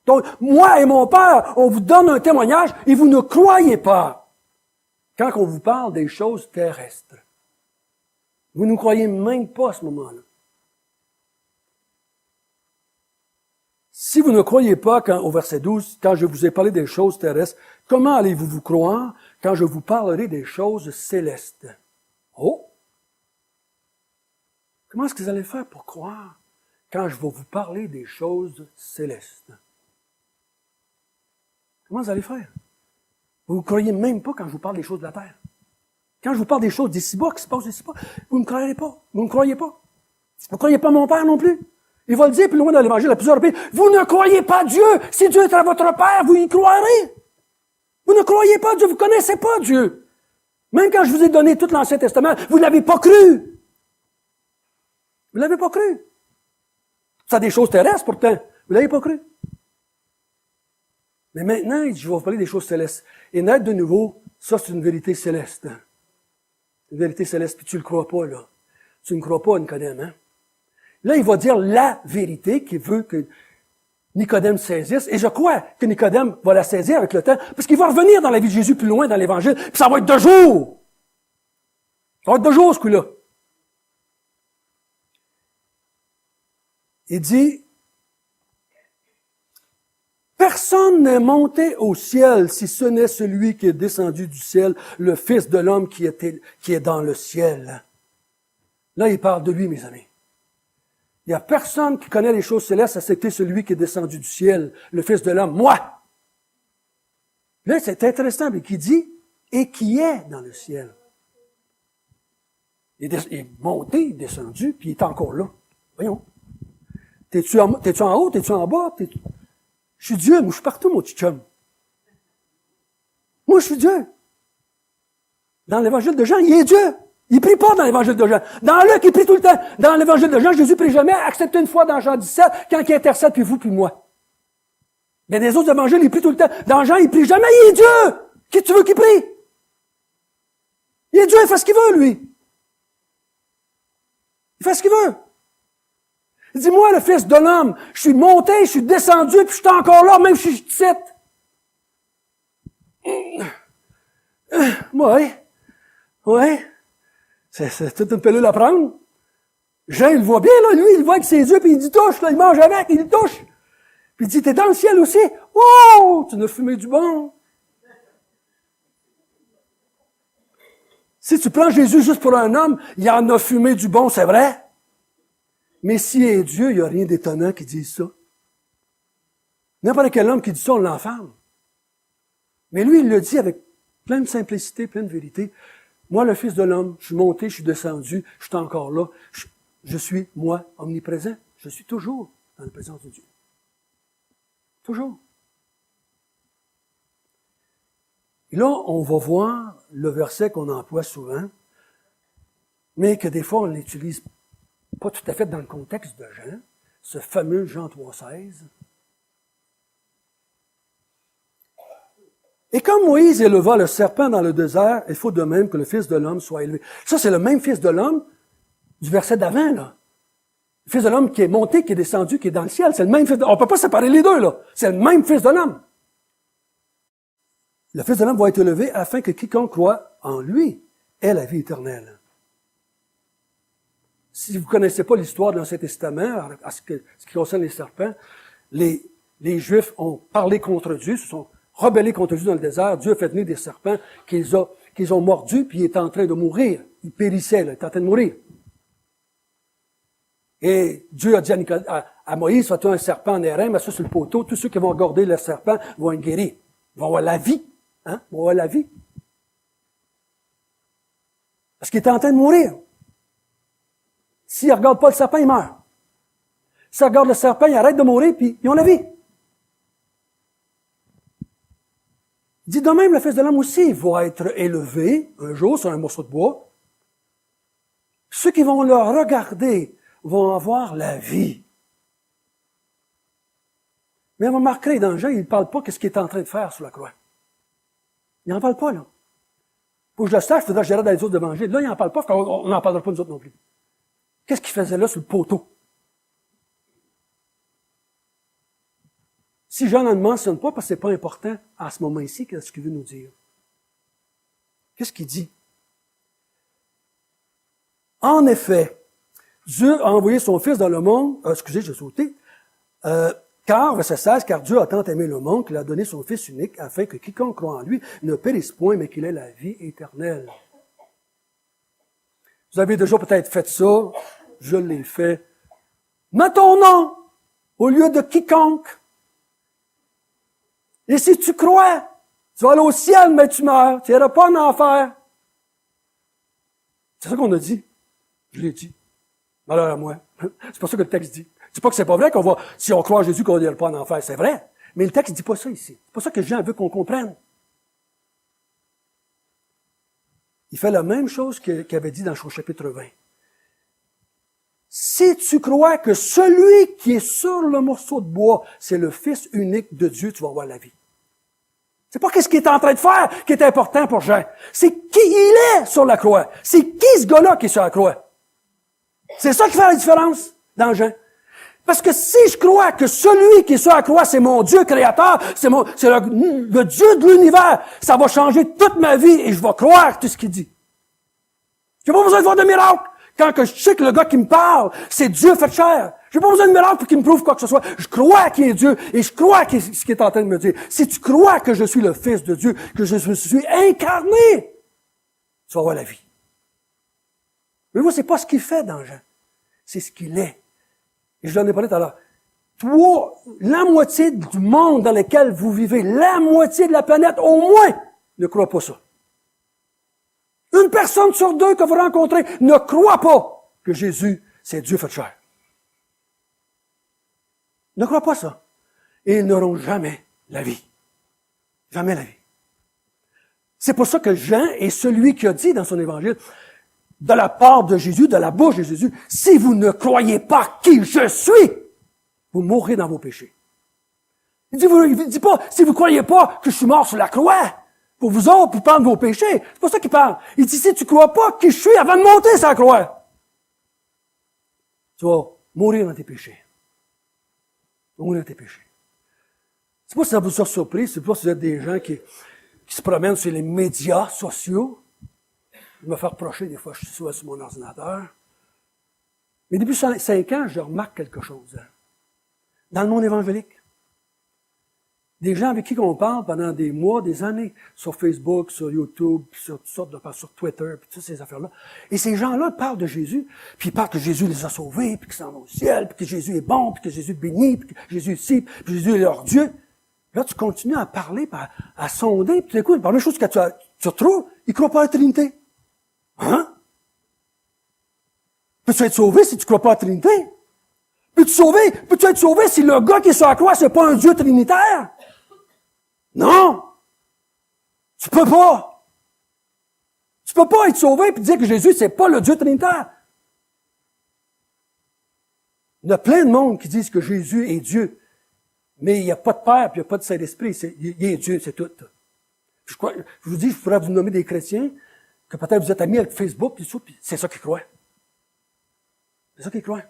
Donc, moi et mon Père, on vous donne un témoignage et vous ne croyez pas quand on vous parle des choses terrestres. Vous ne croyez même pas à ce moment-là. Si vous ne croyez pas au verset 12, quand je vous ai parlé des choses terrestres, comment allez-vous vous croire quand je vous parlerai des choses célestes? Oh! Comment est-ce que vous allez faire pour croire quand je vais vous parler des choses célestes? Comment vous allez faire? Vous ne croyez même pas quand je vous parle des choses de la terre. Quand je vous parle des choses d'ici-bas, qui se passent d'ici-bas, vous ne croyez pas. Vous ne croyez pas. Vous ne croyez pas mon Père non plus. Il va le dire plus loin dans l'Évangile à plusieurs reprises. Vous ne croyez pas Dieu. Si Dieu est votre Père, vous y croirez. Vous ne croyez pas Dieu. Vous ne connaissez pas Dieu. Même quand je vous ai donné tout l'Ancien Testament, vous ne l'avez pas cru. Vous ne l'avez pas cru. Ça a des choses terrestres pourtant. Vous ne l'avez pas cru. Mais maintenant, je vais vous parler des choses célestes. Et naître de nouveau, ça c'est une vérité céleste. Une vérité céleste, puis tu ne le crois pas, là. Tu ne crois pas à Nicodème, hein? Là, il va dire la vérité qu'il veut que Nicodème saisisse. Et je crois que Nicodème va la saisir avec le temps, parce qu'il va revenir dans la vie de Jésus plus loin dans l'Évangile, puis ça va être de jour. Ça va être de jour, ce coup-là. Il dit, personne n'est monté au ciel si ce n'est celui qui est descendu du ciel, le Fils de l'homme qui est dans le ciel. Là, il parle de lui, mes amis. Il n'y a personne qui connaît les choses célestes, excepté celui qui est descendu du ciel, le Fils de l'homme, moi. Là, c'est intéressant, mais qui dit, et qui est dans le ciel. Il est monté, il est descendu, puis il est encore là. Voyons. T'es-tu en haut, t'es-tu en bas? Je suis Dieu, moi je suis partout, mon petit chum. Moi je suis Dieu. Dans l'Évangile de Jean, il est Dieu. Il prie pas dans l'Évangile de Jean. Dans Luc, il prie tout le temps. Dans l'Évangile de Jean, Jésus prie jamais, excepté une fois dans Jean 17, quand il intercède, puis vous, puis moi. Mais dans les autres évangiles, il prie tout le temps. Dans Jean, il prie jamais, il est Dieu. Qui tu veux qu'il prie? Il est Dieu, il fait ce qu'il veut, lui. Il fait ce qu'il veut. Il dit, moi, le Fils de l'homme, je suis monté, je suis descendu, puis je suis encore là, même si je suis petite. Ouais. C'est toute une pilule à prendre. Jean, il le voit bien, là, lui, il le voit avec ses yeux, puis il dit, touche, là, il mange avec, il le touche. Puis il dit, t'es dans le ciel aussi. Wow! Tu n'as fumé du bon. Si tu prends Jésus juste pour un homme, il en a fumé du bon, c'est vrai. Mais s'il est Dieu, il n'y a rien d'étonnant qui dise ça. N'importe quel homme qui dit ça, on l'enferme. Mais lui, il le dit avec plein de simplicité, plein de vérité. Moi, le Fils de l'homme, je suis monté, je suis descendu, je suis encore là. Je suis, moi, omniprésent. Je suis toujours dans la présence de Dieu. Toujours. Et là, on va voir le verset qu'on emploie souvent, mais que des fois, on l'utilise pas tout à fait dans le contexte de Jean, ce fameux Jean 3,16. Et quand Moïse éleva le serpent dans le désert, il faut de même que le Fils de l'homme soit élevé. Ça, c'est le même Fils de l'homme du verset d'avant, là. Le Fils de l'homme qui est monté, qui est descendu, qui est dans le ciel. C'est le même Fils de l'homme. On peut pas séparer les deux, là. C'est le même Fils de l'homme. Le Fils de l'homme va être élevé afin que quiconque croit en lui ait la vie éternelle. Si vous ne connaissez pas l'histoire de l'Ancien Testament, à ce qui concerne les serpents, les Juifs ont parlé contre Dieu, se sont rebellés contre Dieu dans le désert. Dieu a fait venir des serpents qu'ils ont mordus, puis ils étaient en train de mourir. Ils périssaient, là, ils étaient en train de mourir. Et Dieu a dit à Moïse, fais-toi un serpent en airain, mets ça sur le poteau, tous ceux qui vont garder le serpent vont être guéris. Ils vont avoir la vie. Hein? Ils vont avoir la vie. Parce qu'ils étaient en train de mourir. S'ils ne regardent pas le serpent, ils meurent. S'ils regardent le serpent, ils arrêtent de mourir, puis ils ont la vie. Il dit de même, le Fils de l'homme aussi va être élevé un jour sur un morceau de bois. Ceux qui vont le regarder vont avoir la vie. Mais on va remarquer, dans Jean, il ne parle pas de ce qu'il est en train de faire sur la croix. Il n'en parle pas, là. Pour que je le sache, il faudra que j'arrête dans les autres évangiles. Là, il n'en parle pas, on n'en parlera pas nous autres non plus. Qu'est-ce qu'il faisait là sur le poteau? Si Jean n'en mentionne pas, parce que c'est pas important à ce moment ici, qu'est-ce qu'il veut nous dire? Qu'est-ce qu'il dit? En effet, Dieu a envoyé son Fils dans le monde, j'ai sauté, car, verset 16, car Dieu a tant aimé le monde qu'il a donné son Fils unique afin que quiconque croit en lui ne périsse point, mais qu'il ait la vie éternelle. Vous avez déjà peut-être fait ça, je l'ai fait. Mets ton nom au lieu de quiconque. Et si tu crois, tu vas aller au ciel, mais tu meurs. Tu n'iras pas en enfer. C'est ça qu'on a dit. Je l'ai dit. Malheur à moi. C'est pas ça que le texte dit. Je dis pas que c'est pas vrai qu'on va, si on croit en Jésus, qu'on n'ira pas en enfer. C'est vrai. Mais le texte dit pas ça ici. C'est pas ça que Jean veut qu'on comprenne. Il fait la même chose qu'il avait dit dans son chapitre 20. Si tu crois que celui qui est sur le morceau de bois, c'est le Fils unique de Dieu, tu vas avoir la vie. C'est pas qu'est-ce qu'il est en train de faire qui est important pour Jean. C'est qui il est sur la croix. C'est qui ce gars-là qui est sur la croix. C'est ça qui fait la différence dans Jean. Parce que si je crois que celui qui est sur la croix, c'est mon Dieu créateur, c'est le Dieu de l'univers, ça va changer toute ma vie et je vais croire tout ce qu'il dit. J'ai pas besoin de voir de miracle. Quand je sais que le gars qui me parle, c'est Dieu fait chair. J'ai pas besoin de miracle pour qu'il me prouve quoi que ce soit. Je crois qu'il est Dieu et je crois ce qu'il est en train de me dire. Si tu crois que je suis le Fils de Dieu, que je suis incarné, tu vas avoir la vie. Mais moi, c'est pas ce qu'il fait dans Jean. C'est ce qu'il est. Et je l'en ai parlé tout à l'heure. Toi, la moitié du monde dans lequel vous vivez, la moitié de la planète, au moins, ne croit pas ça. Une personne sur deux que vous rencontrez ne croit pas que Jésus, c'est Dieu fait chair. Ne croit pas ça. Et ils n'auront jamais la vie. Jamais la vie. C'est pour ça que Jean est celui qui a dit dans son évangile, de la part de Jésus, de la bouche de Jésus, si vous ne croyez pas qui je suis, vous mourrez dans vos péchés. Il dit pas, si vous croyez pas que je suis mort sur la croix, pour vous autres, pour prendre vos péchés. C'est pas ça qu'il parle. Il dit, si tu crois pas qui je suis avant de monter sur la croix, tu vas mourir dans tes péchés. Tu vas mourir dans tes péchés. C'est pas si ça vous a surpris, c'est pas si vous êtes des gens qui se promènent sur les médias sociaux. Je me fais reprocher des fois, je suis souvent sur mon ordinateur. Mais depuis 5 ans, je remarque quelque chose. Dans le monde évangélique. Des gens avec qui on parle pendant des mois, des années, sur Facebook, sur YouTube, sur toutes sortes de sur Twitter, puis toutes ces affaires-là. Et ces gens-là parlent de Jésus, puis ils parlent que Jésus les a sauvés, puis qu'ils s'en vont au ciel, puis que Jésus est bon, puis que Jésus est béni, puis que Jésus est ci, puis Jésus est leur Dieu. Là, tu continues à parler, à sonder, puis tu écoutes, par les choses que tu retrouves, ils croient pas à la Trinité. Hein? Peux-tu être sauvé si tu crois pas à la Trinité? Peux-tu être sauvé si le gars qui est sur la croix, c'est pas un Dieu trinitaire? Non! Tu peux pas! Tu peux pas être sauvé et dire que Jésus, c'est pas le Dieu trinitaire. Il y a plein de monde qui disent que Jésus est Dieu. Mais il n'y a pas de Père, puis il n'y a pas de Saint-Esprit. Il est Dieu, c'est tout. Je vous dis, je pourrais vous nommer des chrétiens que peut-être vous êtes amis avec Facebook, puis c'est ça qu'ils croient. C'est ça qu'ils croient.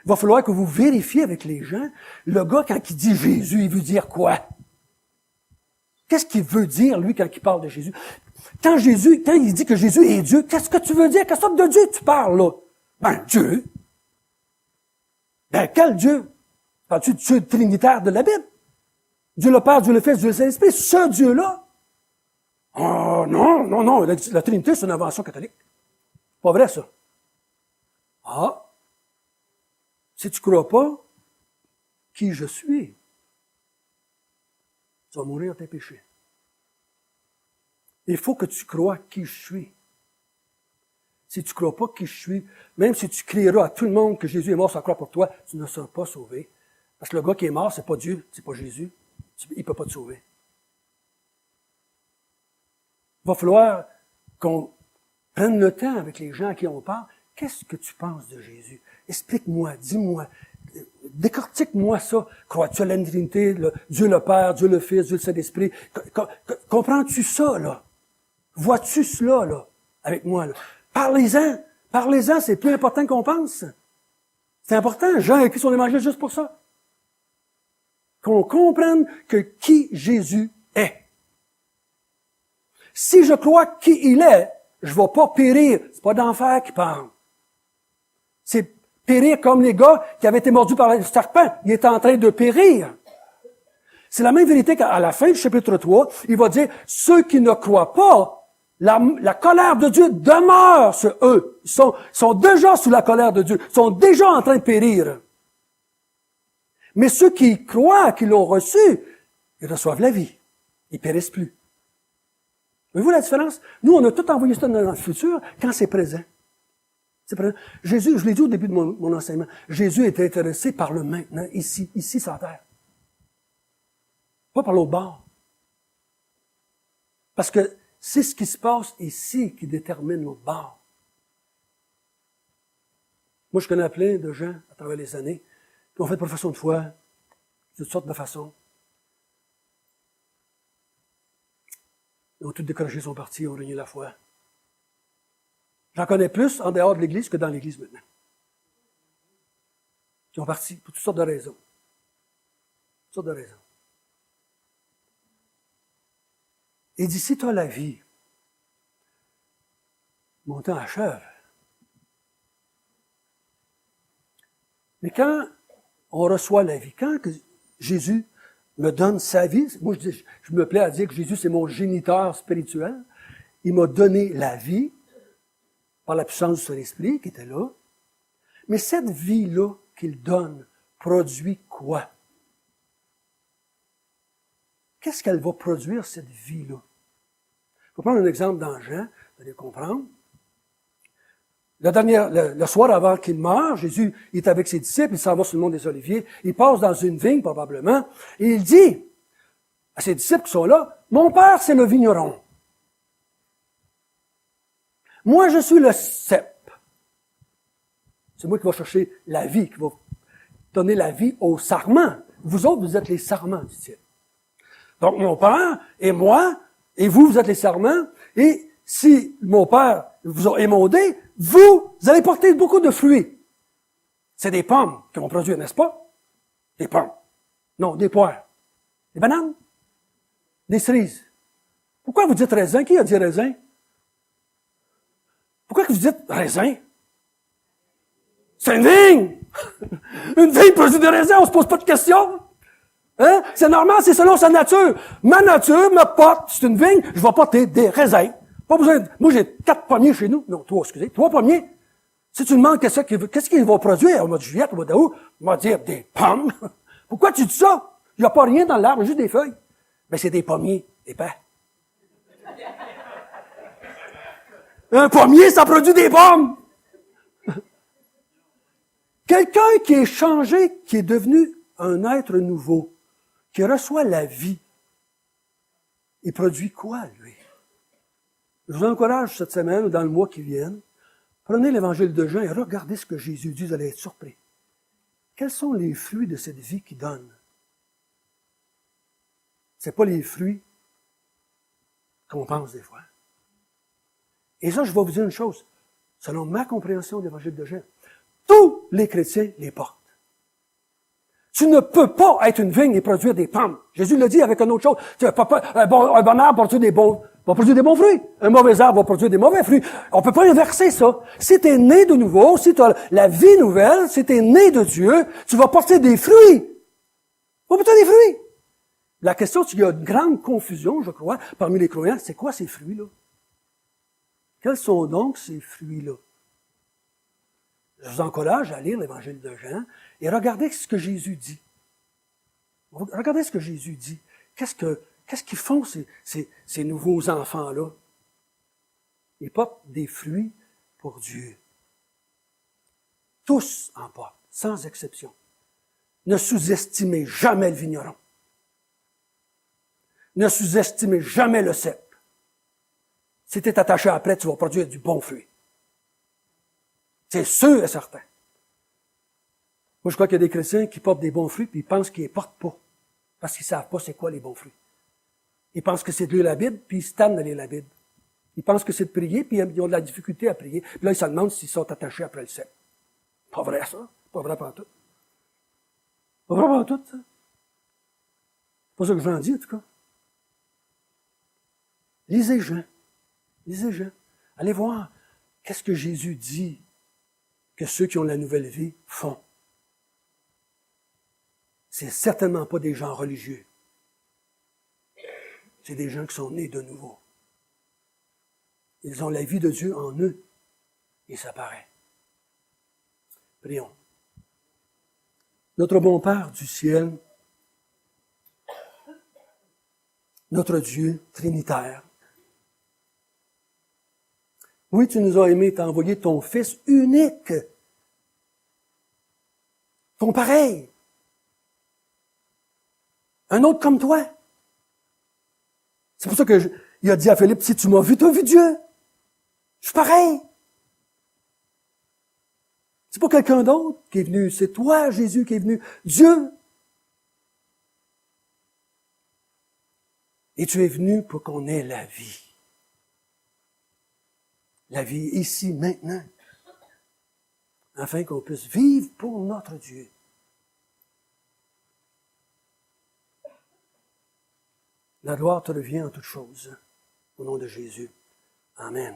Il va falloir que vous vérifiez avec les gens, le gars, quand il dit Jésus, il veut dire quoi? Qu'est-ce qu'il veut dire, lui, quand il parle de Jésus? Quand il dit que Jésus est Dieu, qu'est-ce que tu veux dire? Quelle sorte de Dieu tu parles, là? Ben, Dieu. Ben, quel Dieu? Parles-tu du Dieu trinitaire de la Bible? Dieu le Père, Dieu le Fils, Dieu le Saint-Esprit, ce Dieu-là? Oh, non, la Trinité, c'est une invention catholique. Pas vrai, ça. Ah. Si tu crois pas qui je suis, tu vas mourir de tes péchés. Il faut que tu crois qui je suis. Si tu ne crois pas qui je suis, même si tu crieras à tout le monde que Jésus est mort sur la croix pour toi, tu ne seras pas sauvé. Parce que le gars qui est mort, c'est pas Dieu, c'est pas Jésus. Il ne peut pas te sauver. Il va falloir qu'on prenne le temps avec les gens à qui on parle. Qu'est-ce que tu penses de Jésus? Explique-moi, dis-moi, décortique-moi ça. Crois-tu à la Trinité, Dieu le Père, Dieu le Fils, Dieu le Saint-Esprit? Comprends-tu ça, là? Vois-tu cela, là, avec moi, là? Parlez-en, c'est plus important qu'on pense. C'est important, Jean a écrit son évangile juste pour ça. Qu'on comprenne que qui Jésus est. Si je crois qui il est, je ne vais pas périr. C'est pas d'enfer qui parle. C'est périr comme les gars qui avaient été mordus par le serpent. Ils étaient en train de périr. C'est la même vérité qu'à la fin du chapitre 3, il va dire, ceux qui ne croient pas, la colère de Dieu demeure sur eux. Ils sont déjà sous la colère de Dieu. Ils sont déjà en train de périr. Mais ceux qui croient, qui l'ont reçu, ils reçoivent la vie. Ils périssent plus. Voyez-vous la différence? Nous, on a tout envoyé ça dans le futur quand c'est présent. C'est présent. Jésus, je l'ai dit au début de mon enseignement, Jésus était intéressé par le maintenant, ici sur la terre. Pas par l'autre bord. Parce que c'est ce qui se passe ici qui détermine l'autre bord. Moi, je connais plein de gens à travers les années qui ont fait profession de foi, de toutes sortes de façons. Ils ont tous décroché son parti, ils ont renié la foi. J'en connais plus en dehors de l'Église que dans l'Église maintenant. Qui ont parti pour toutes sortes de raisons. Toutes sortes de raisons. Il dit, si tu as la vie, mon temps achève. Mais quand on reçoit la vie, quand Jésus me donne sa vie, moi je me plais à dire que Jésus c'est mon géniteur spirituel, il m'a donné la vie par la puissance de son esprit qui était là, mais cette vie-là qu'il donne produit quoi? Qu'est-ce qu'elle va produire, cette vie-là? Je vais prendre un exemple dans Jean, vous allez comprendre. Le soir avant qu'il meure, Jésus est avec ses disciples, il s'en va sur le mont des Oliviers, il passe dans une vigne probablement, et il dit à ses disciples qui sont là, « Mon Père, c'est le vigneron. Moi, je suis le cep. » C'est moi qui vais chercher la vie, qui va donner la vie aux sarments. Vous autres, vous êtes les sarments, dit-il. Donc, mon Père et moi, et vous êtes les sarments, et si mon Père vous a émondé, vous allez porter beaucoup de fruits. C'est des pommes qui vont produire, n'est-ce pas? Des pommes. Non, des poires. Des bananes. Des cerises. Pourquoi vous dites raisin? Qui a dit raisin? Pourquoi que vous dites raisin? C'est une vigne! Une vigne produit des raisins, on se pose pas de questions. Hein? C'est normal, c'est selon sa nature. Ma nature me porte, c'est une vigne, je vais porter des raisins. Pas besoin moi, j'ai 4 pommiers chez nous. Non, 3, excusez. 3 pommiers. Si tu demandes qu'est-ce qu'ils vont produire au mois de juillet, au mois d'août, on va dire des pommes. Pourquoi tu dis ça? Il n'y a pas rien dans l'arbre, juste des feuilles. Ben, c'est des pommiers épais. Un pommier, ça produit des pommes. Quelqu'un qui est changé, qui est devenu un être nouveau, qui reçoit la vie, il produit quoi, lui? Je vous encourage cette semaine ou dans le mois qui vient, prenez l'évangile de Jean et regardez ce que Jésus dit, vous allez être surpris. Quels sont les fruits de cette vie qu'il donne? C'est pas les fruits qu'on pense des fois. Et ça, je vais vous dire une chose. Selon ma compréhension de l'Évangile de Jean, tous les chrétiens les portent. Tu ne peux pas être une vigne et produire des pommes. Jésus le dit avec une autre chose. Un bon arbre va produire des bons fruits. Un mauvais arbre va produire des mauvais fruits. On peut pas inverser ça. Si tu es né de nouveau, si tu as la vie nouvelle, si tu es né de Dieu, tu vas porter des fruits. Tu vas porter des fruits. La question, c'est qu'il y a une grande confusion, je crois, parmi les croyants. C'est quoi ces fruits-là? Quels sont donc ces fruits-là? Je vous encourage à lire l'Évangile de Jean et regardez ce que Jésus dit. Regardez ce que Jésus dit. Qu'est-ce qu'ils font, ces nouveaux enfants-là? Ils portent des fruits pour Dieu. Tous en portent, sans exception. Ne sous-estimez jamais le vigneron. Ne sous-estimez jamais le cep. Si tu es attaché après, tu vas produire du bon fruit. C'est sûr et certain. Moi, je crois qu'il y a des chrétiens qui portent des bons fruits, puis ils pensent qu'ils les portent pas. Parce qu'ils savent pas c'est quoi les bons fruits. Ils pensent que c'est de lire la Bible, puis ils se tannent de lire la Bible. Ils pensent que c'est de prier, puis ils ont de la difficulté à prier. Puis là, ils se demandent s'ils sont attachés après le cep. Pas vrai, ça. Pas vrai pour tout. Pas vrai pour tout, ça. C'est pas ça que j'en dis, en tout cas. Lisez Jean. Lisez Jean. Allez voir qu'est-ce que Jésus dit que ceux qui ont la nouvelle vie font. C'est certainement pas des gens religieux. C'est des gens qui sont nés de nouveau. Ils ont la vie de Dieu en eux. Et ça paraît. Prions. Notre bon Père du ciel, notre Dieu trinitaire, oui, tu nous as aimés, tu as envoyé ton Fils unique, ton pareil, un autre comme toi. C'est pour ça il a dit à Philippe, si tu m'as vu, tu as vu Dieu. Je suis pareil. C'est pas quelqu'un d'autre qui est venu, c'est toi, Jésus, qui est venu, Dieu. Et tu es venu pour qu'on ait la vie. La vie ici, maintenant, afin qu'on puisse vivre pour notre Dieu. La gloire te revient en toutes choses, au nom de Jésus. Amen.